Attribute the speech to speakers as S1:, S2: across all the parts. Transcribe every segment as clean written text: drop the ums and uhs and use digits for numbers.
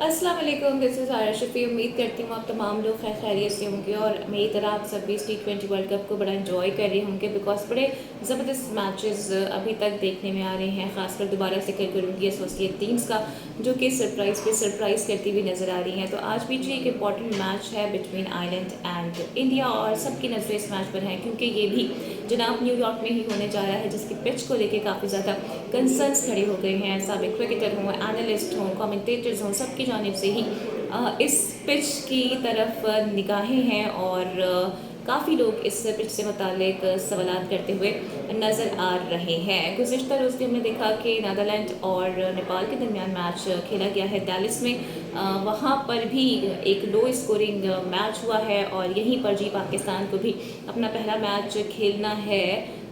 S1: अस्सलाम वालेकुम, this is आरा शफ़ी। उम्मीद करती हूँ आप तमाम लोग खैर खैरियत से होंगे और मेरी तरह आप सब भी इस T20 वर्ल्ड कप को बड़ा एंजॉय कर रहे होंगे बिकॉज बड़े ज़बरदस्त मैचेस अभी तक देखने में आ रहे हैं। ख़ासकर दोबारा जिक्र करूँगी एसोसिएट टीम्स का, जो कि सरप्राइज़ पे सरप्राइज़ करती हुई नज़र आ रही हैं। तो आज भी जी एक इम्पॉर्टेंट मैच है बिटवीन आयरलैंड एंड इंडिया और सबकी नज़रें इस मैच पर हैं क्योंकि ये भी जनाब न्यूयॉर्क में ही होने जा रहा है, जिसकी पिच को लेकर काफ़ी ज़्यादा कंसर्न्स खड़े हो गए हैं। साबिक क्रिकेटर हों, एनालिस्ट हों, कमेंटेटर्स हों, सबकी जानिब से ही इस पिच की तरफ निगाहें हैं और काफ़ी लोग इस पिच से मुतालिक सवालात करते हुए नज़र आ रहे हैं। गुज़िश्ता रोज़ भी हमने देखा कि नीदरलैंड और नेपाल के दरमियान मैच खेला गया है डैलिस में। वहाँ पर भी एक लो स्कोरिंग मैच हुआ है और यहीं पर जी पाकिस्तान को भी अपना पहला मैच खेलना है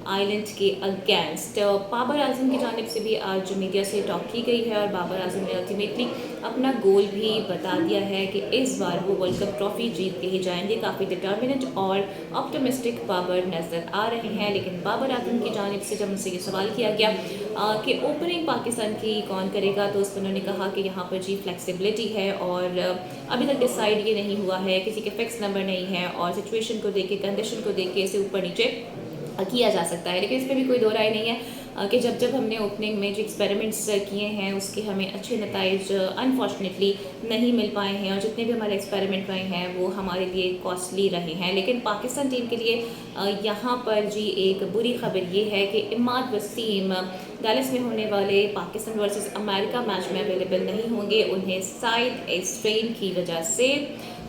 S1: आइलैंड के अगेंस्ट। बाबर आजम की जानिब से भी आज मीडिया से टॉक की गई है और बाबर आजम ने अल्टीमेटली अपना गोल भी बता दिया है कि इस बार वो वर्ल्ड कप ट्रॉफी जीत के ही जाएंगे। काफ़ी डिटर्मिनेट और ऑप्टिमिस्टिक बाबर नज़र आ रहे हैं। लेकिन बाबर आजम की जानिब से जब उनसे ये सवाल किया गया कि ओपनिंग पाकिस्तान की कौन करेगा, तो उस पर उन्होंने कहा कि यहाँ पर जी फ्लेक्सिबिलिटी है और अभी तक डिसाइड ये नहीं हुआ है, किसी के फिक्स नंबर नहीं है और सिचुएशन को देख के, कंडीशन को देख के इसे ऊपर नीचे किया जा सकता है। लेकिन इस पर भी कोई दो राय नहीं है कि जब जब हमने ओपनिंग में जो एक्सपेरिमेंट्स किए हैं उसके हमें अच्छे नताइज अनफॉर्चुनेटली नहीं मिल पाए हैं और जितने भी हमारे एक्सपेरिमेंट रहे हैं वो हमारे लिए कॉस्टली रहे हैं। लेकिन पाकिस्तान टीम के लिए यहाँ पर जी एक बुरी खबर ये है कि इमाद वसीम डैलिस में होने वाले पाकिस्तान वर्सेस अमेरिका मैच में अवेलेबल नहीं होंगे। उन्हें साइड स्ट्रेन की वजह से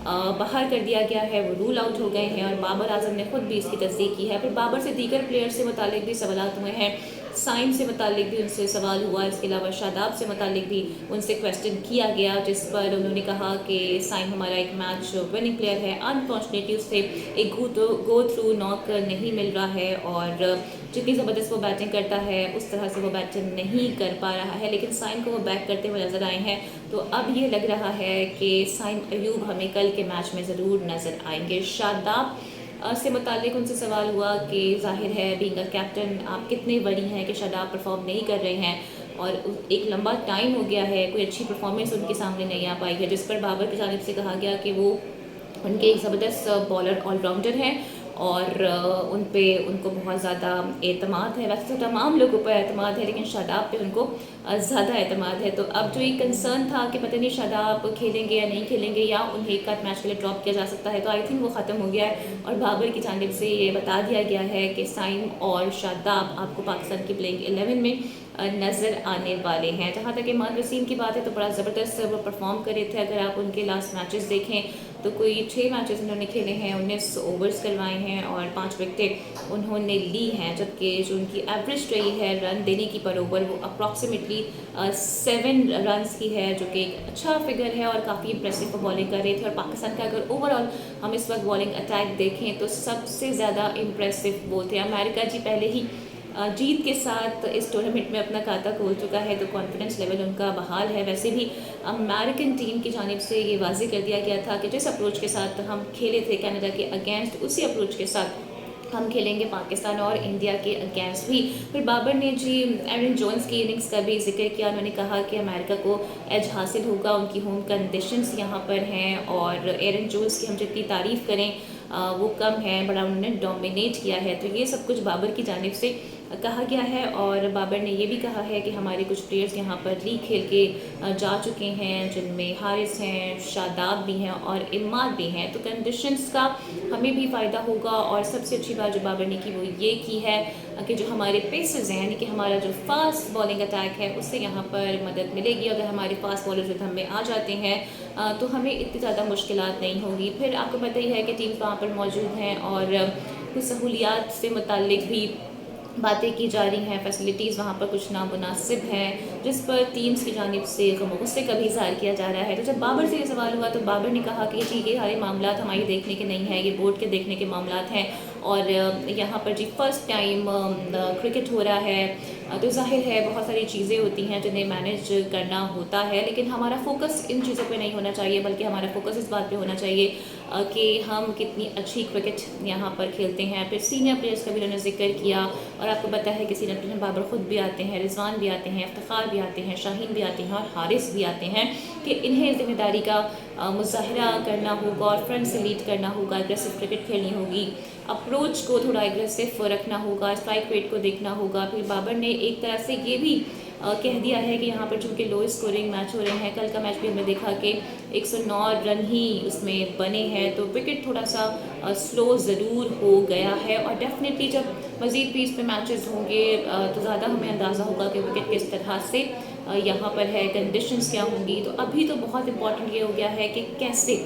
S1: बाहर कर दिया गया है, वो रूल आउट हो गए हैं और बाबर आजम ने खुद भी इसकी तस्दीक की है। फिर बाबर से दीगर प्लेयर्स से मुतालिक भी सवाल हुए हैं, साइम से मुतालिक भी उनसे सवाल हुआ, इसके अलावा शादाब से मुतालिक भी उनसे क्वेश्चन किया गया, जिस पर उन्होंने कहा कि साइम हमारा एक मैच विनिंग प्लेयर है, अनफॉर्चुनेटली उससे एक गो थ्रू नॉक नहीं मिल रहा है और जितनी ज़बरदस्त वो बैटिंग करता है उस तरह से वो बैटिंग नहीं कर पा रहा है। लेकिन साइम को वो बैक करते हुए नज़र आए हैं, तो अब ये लग रहा है कि साइम अयूब हमें कल के मैच में ज़रूर नज़र आएंगे। शादाब से मुतालिक उनसे सवाल हुआ कि जाहिर है बीइंग अ कैप्टन आप कितने बड़ी हैं कि शादाब परफॉर्म नहीं कर रहे हैं और एक लंबा टाइम हो गया है, कोई अच्छी परफॉर्मेंस उनके सामने नहीं आ पाई है, जिस पर बाबर की जानिब से कहा गया कि वो उनके एक ज़बरदस्त बॉलर ऑलराउंडर हैं और उन पे उनको बहुत ज़्यादा एतमाद है। वैसे तो तमाम लोगों पर एतमाद है लेकिन शादाब पे उनको ज़्यादा एतमाद है। तो अब जो एक कंसर्न था कि पता नहीं शादाब खेलेंगे या नहीं खेलेंगे या उन्हें एक आध मैच के लिए ड्रॉप किया जा सकता है, तो आई थिंक वो ख़त्म हो गया है और बाबर की जानिब से ये बता दिया गया है कि साइम और शादाब आपको पाकिस्तान की प्लेइंग 11 में नज़र आने वाले हैं। जहाँ तक इमाद वसीम की बात है तो बड़ा ज़बरदस्त वो परफॉर्म कर रहे थे। अगर आप उनके लास्ट मैचेस देखें तो कोई 6 मैचेस उन्होंने खेले हैं, 19 ओवर्स करवाए हैं और 5 विकेटें उन्होंने ली हैं, जबकि जो उनकी एवरेज रही है रन देने की पर ओवर वो अप्रॉक्सीमेटली 7 रन्स की है, जो कि एक अच्छा फिगर है और काफ़ी इंप्रेसिव बॉलिंग कर रहे थे। और पाकिस्तान का अगर ओवरऑल हम इस वक्त बॉलिंग अटैक देखें तो सबसे ज़्यादा इंप्रेसिव वो थे। अमेरिका जी पहले ही जीत के साथ इस टूर्नामेंट में अपना खाता खोल चुका है, तो कॉन्फिडेंस लेवल उनका बहाल है। वैसे भी अमेरिकन टीम की जानिब से ये वाज़े कर दिया गया था कि जिस अप्रोच के साथ हम खेले थे कनाडा के अगेंस्ट, उसी अप्रोच के साथ हम खेलेंगे पाकिस्तान और इंडिया के अगेंस्ट भी। फिर बाबर ने जी एरन जोन्स की इनिंग्स का भी जिक्र किया। उन्होंने कहा कि अमेरिका को एज हासिल होगा, उनकी होम कंडीशंस यहाँ पर हैं और एरन जोन्स की हम जितनी तारीफ़ करें वो कम है, बड़ा उन्होंने डोमिनेट किया है। तो ये सब कुछ बाबर की जानिब से कहा गया है और बाबर ने ये भी कहा है कि हमारे कुछ प्लेयर्स यहाँ पर लीग खेल के जा चुके हैं, जिनमें हारिस हैं, शादाब भी हैं और इमाद भी हैं, तो कंडीशंस का हमें भी फ़ायदा होगा। और सबसे अच्छी बात जो बाबर ने की वो ये की है कि जो हमारे पेसर्स हैं, यानी कि हमारा जो फास्ट बॉलिंग अटैक है, उससे यहाँ पर मदद मिलेगी। अगर हमारे फास्ट बॉलर रिदम में आ जाते हैं तो हमें इतनी ज़्यादा मुश्किलात नहीं होगी। फिर आपको पता ही है कि टीम्स वहाँ पर मौजूद हैं और कुछ सहूलियात से मुताल्लिक भी बातें की जा रही हैं, फैसिलिटीज़ वहाँ पर कुछ नामुनासिब हैं, जिस पर टीम्स की जानिब से गुस्से का भी इज़हार किया जा रहा है। तो जब बाबर से ये सवाल हुआ तो बाबर ने कहा कि ठीक है, सारे मामला हमारे देखने के नहीं हैं, ये बोर्ड के देखने के मामला हैं और यहाँ पर जी फर्स्ट टाइम क्रिकेट हो रहा है, तो जाहिर है बहुत सारी चीज़ें होती हैं जिन्हें मैनेज करना होता है। लेकिन हमारा फोकस इन चीज़ों पे नहीं होना चाहिए, बल्कि हमारा फोकस इस बात पे होना चाहिए कि हम कितनी अच्छी क्रिकेट यहाँ पर खेलते हैं। फिर सीनियर प्लेयर्स का भी उन्होंने जिक्र किया और आपको पता है कि सीरत अब्दुल बाबर ख़ुद भी आते हैं, रिजवान भी आते हैं, इफ्तिखार भी आते हैं, शाहीन भी आते हैं और हारिस भी आते हैं कि इन्हें ज़िम्मेदारी का मुज़ाहरा करना होगा और फ्रंट से लीड करना होगा, एग्रेसिव क्रिकेट खेलनी होगी, अप्रोच को थोड़ा एग्रेसिव रखना होगा, स्ट्राइक रेट को देखना होगा। फिर बाबर ने एक तरह से ये भी कह दिया है कि यहाँ पर चूँकि लो स्कोरिंग मैच हो रहे हैं, कल का मैच भी हमने देखा कि 109 रन ही उसमें बने हैं, तो विकेट थोड़ा सा स्लो ज़रूर हो गया है। और डेफिनेटली जब मज़ीद भी इस पे मैचेस होंगे तो ज़्यादा हमें अंदाज़ा होगा कि विकेट किस तरह से यहाँ पर है, कंडीशंस क्या होंगी। तो अभी तो बहुत इंपॉर्टेंट ये हो गया है कि कैसे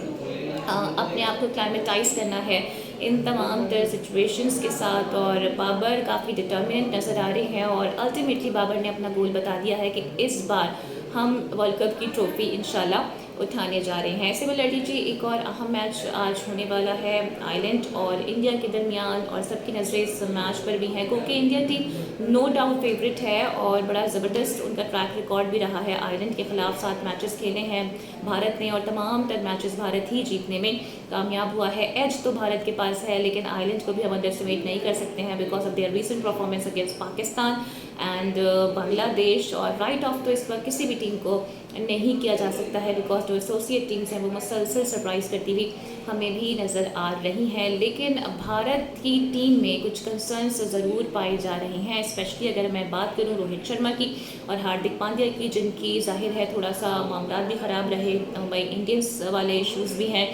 S1: अपने आप को क्लाइमेटाइज करना है इन तमाम तर सिचुएशंस के साथ। और बाबर काफ़ी डिटर्मिनेंट नज़र आ रहे हैं और अल्टीमेटली बाबर ने अपना गोल बता दिया है कि इस बार हम वर्ल्ड कप की ट्रॉफी इंशाल्लाह उठाने जा रहे हैं। सिमिलरली जी एक और अहम मैच आज होने वाला है आयरलैंड और इंडिया के दरमियान, और सबकी नज़रें इस मैच पर भी हैं क्योंकि Indian team no doubt favourite है और बड़ा ज़बरदस्त उनका ट्रैक रिकॉर्ड भी रहा है। आयरलैंड के ख़िलाफ़ 7 मैचेस खेले हैं भारत ने और तमाम तर मैचेस भारत ही जीतने में कामयाब हुआ है। एज तो भारत के पास है, लेकिन आयरलैंड को भी हम अंडरएस्टिमेट नहीं कर सकते हैं because of their recent performance against Pakistan and Bangladesh. और राइट ऑफ तो इस वक्त किसी भी टीम को नहीं किया जा सकता है बिकॉज जो एसोसिएट टीम्स हैं वो मुसलसल सरप्राइज़ करती हुई हमें भी नज़र आ रही हैं। लेकिन भारत की टीम में कुछ कंसर्न्स ज़रूर पाए जा रहे हैं, स्पेशली अगर मैं बात करूं रोहित शर्मा की और हार्दिक पांड्या की, जिनकी जाहिर है थोड़ा सा मामला भी ख़राब रहे, मुंबई इंडियंस वाले इशूज़ भी हैं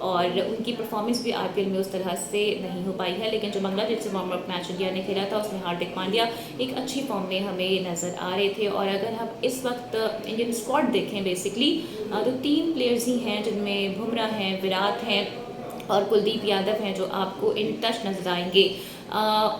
S1: और उनकी परफॉर्मेंस भी आईपीएल में उस तरह से नहीं हो पाई है। लेकिन जो बांग्लादेश से वार्म अप मैच इंडिया ने खेला था उसमें हार्दिक पांड्या एक अच्छी फॉर्म में हमें नज़र आ रहे थे। और अगर हम इस वक्त इंडियन स्क्वाड देखें बेसिकली तो 3 प्लेयर्स ही हैं जिनमें बुमराह हैं, विराट हैं और कुलदीप यादव हैं जो आपको इन टच नजर आएंगे।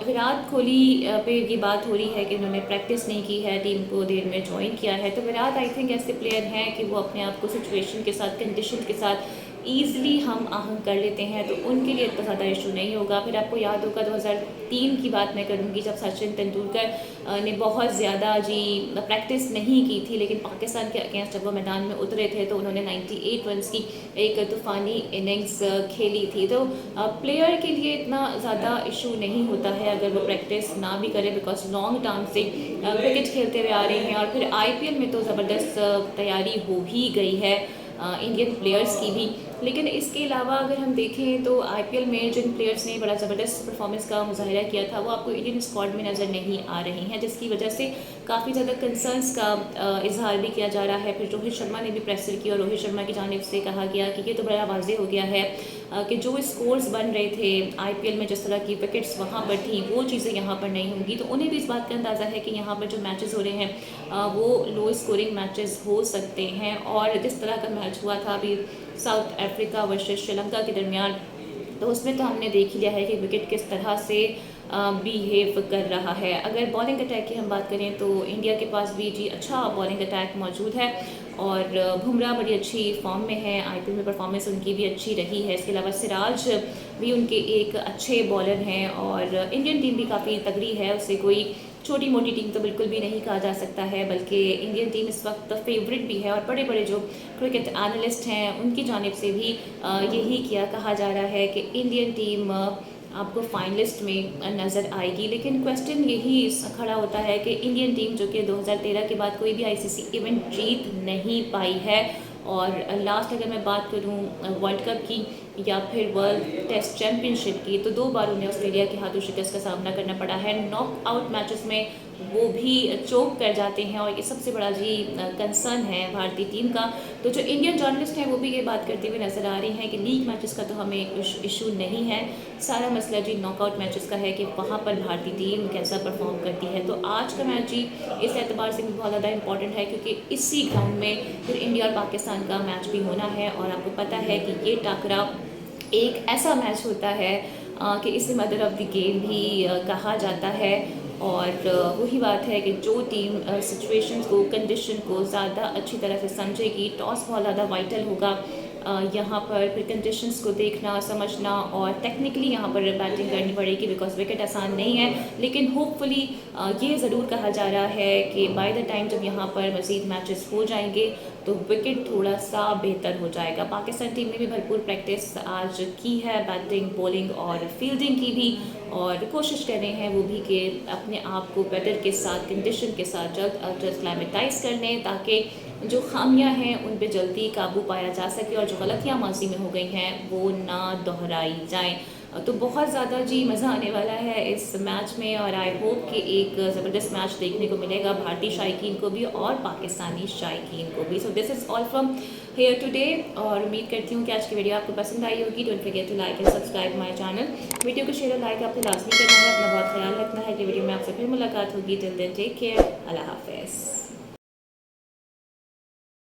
S1: विराट कोहली पे ये बात हो रही है कि उन्होंने प्रैक्टिस नहीं की है, टीम को देर में ज्वाइन किया है। तो विराट आई थिंक ऐसे प्लेयर हैं कि वो अपने आप को सिचुएशन के साथ, कंडीशन के साथ ईज़िली हम आहंग कर लेते हैं, तो उनके लिए इतना ज़्यादा इशू नहीं होगा। फिर आपको याद होगा 2003 की बात मैं करूँगी जब सचिन तेंदुलकर ने बहुत ज़्यादा जी प्रैक्टिस नहीं की थी, लेकिन पाकिस्तान के अगेंस्ट जब वो मैदान में उतरे थे तो उन्होंने 98 रन्स की एक तूफ़ानी इनिंग्स खेली थी। तो प्लेयर के लिए इतना ज़्यादा इशू नहीं होता है अगर वो प्रैक्टिस ना भी करे बिकॉज लॉन्ग टर्म से क्रिकेट खेलते हुए आ रहे हैं। और फिर आईपीएल में तो ज़बरदस्त तैयारी हो ही गई है इंडियन प्लेयर्स की भी। लेकिन इसके अलावा अगर हम देखें तो आईपीएल में जिन प्लेयर्स ने बड़ा ज़बरदस्त परफॉर्मेंस का मुजाहिरा किया था वो आपको इंडियन स्क्वाड में नज़र नहीं आ रही हैं, जिसकी वजह से काफ़ी ज़्यादा कंसर्न्स का इजहार भी किया जा रहा है। फिर रोहित शर्मा ने भी प्रेसर किया और रोहित शर्मा की जानिब से कहा गया कि ये तो बड़ा वाज़ेह हो गया है कि जो स्कोर्स बन रहे थे आईपीएल में, जिस तरह की विकेट्स वहाँ पर थी, वो चीज़ें यहाँ पर नहीं होंगी। तो उन्हें भी इस बात का अंदाज़ा है कि यहाँ पर जो मैचेस हो रहे हैं वो लो स्कोरिंग मैचेस हो सकते हैं। और जिस तरह का मैच हुआ था अभी साउथ अफ्रीका वर्सेस श्रीलंका के दरमियान, तो उसमें तो हमने देख लिया है कि विकेट किस तरह से बिहेव कर रहा है। अगर बॉलिंग अटैक की हम बात करें तो इंडिया के पास भी जी अच्छा बॉलिंग अटैक मौजूद है और बुमराह बड़ी अच्छी फॉर्म में है, आईपीएल में परफॉर्मेंस उनकी भी अच्छी रही है। इसके अलावा सिराज भी उनके एक अच्छे बॉलर हैं और इंडियन टीम भी काफ़ी तगड़ी है, उससे कोई छोटी मोटी टीम तो बिल्कुल भी नहीं कहा जा सकता है, बल्कि इंडियन टीम इस वक्त फेवरेट भी है। और बड़े बड़े जो क्रिकेट एनालिस्ट हैं उनकी जानिब से भी यही कहा जा रहा है कि इंडियन टीम आपको फाइनलिस्ट में नज़र आएगी। लेकिन क्वेश्चन यही खड़ा होता है कि इंडियन टीम जो कि 2013 के बाद कोई भी आईसीसी इवेंट जीत नहीं पाई है और लास्ट अगर मैं बात करूं वर्ल्ड कप की या फिर वर्ल्ड टेस्ट चैम्पियनशिप की, तो 2 बार उन्हें ऑस्ट्रेलिया के हाथों शिकस्त का सामना करना पड़ा है। नॉकआउट मैचेस में वो भी चोक कर जाते हैं और ये सबसे बड़ा जी कंसर्न है भारतीय टीम का। तो जो इंडियन जर्नलिस्ट हैं वो भी ये बात करते हुए नज़र आ रहे हैं कि लीग मैचेस का तो हमें इशू नहीं है, सारा मसला जी नॉकआउट मैचेस का है कि वहाँ पर भारतीय टीम कैसा परफॉर्म करती है। तो आज का मैच जी इस एतबार से भी बहुत ज़्यादा इंपॉर्टेंट है क्योंकि इसी ग्राउंड में फिर इंडिया और पाकिस्तान का मैच भी होना है और आपको पता है कि ये टाकरा एक ऐसा मैच होता है कि इसे मदर ऑफ द गेम भी कहा जाता है। और वही बात है कि जो टीम सिचुएशंस को, कंडीशन को ज़्यादा अच्छी तरह से समझेगी, टॉस बहुत ज़्यादा वाइटल होगा यहाँ पर फिर कंडीशंस को देखना समझना और टेक्निकली यहाँ पर बैटिंग करनी पड़ेगी बिकॉज विकेट आसान नहीं है। लेकिन होपफुली ये ज़रूर कहा जा रहा है कि बाय द टाइम जब यहाँ पर मज़ीद मैचेस हो जाएंगे तो विकेट थोड़ा सा बेहतर हो जाएगा। पाकिस्तान टीम ने भी भरपूर प्रैक्टिस आज की है, बैटिंग बॉलिंग और फील्डिंग की भी, और कोशिश कर रहे हैं वो भी कि अपने आप को वेदर के साथ कंडीशन के साथ जल्द अज जल्द क्लाइमेटाइज कर लें ताकि जो खामियां हैं उन पे जल्दी काबू पाया जा सके और जो गलतियां माजी में हो गई हैं वो ना दोहराई जाएं। तो बहुत ज़्यादा जी मज़ा आने वाला है इस मैच में और आई होप कि एक ज़बरदस्त मैच देखने को मिलेगा भारतीय शायकीन को भी और पाकिस्तानी शायकीन को भी। So this is all from here today और उम्मीद करती हूँ कि आज की वीडियो आपको पसंद आई होगी। Don't forget to like and subscribe my channel. Video को शेयर और लाइक आपको लाजमी करना है। अपना बहुत ख्याल रखना है कि वीडियो में आपसे फिर मुलाकात होगी। टिल देन टेक केयर, अल्लाह हाफिज़।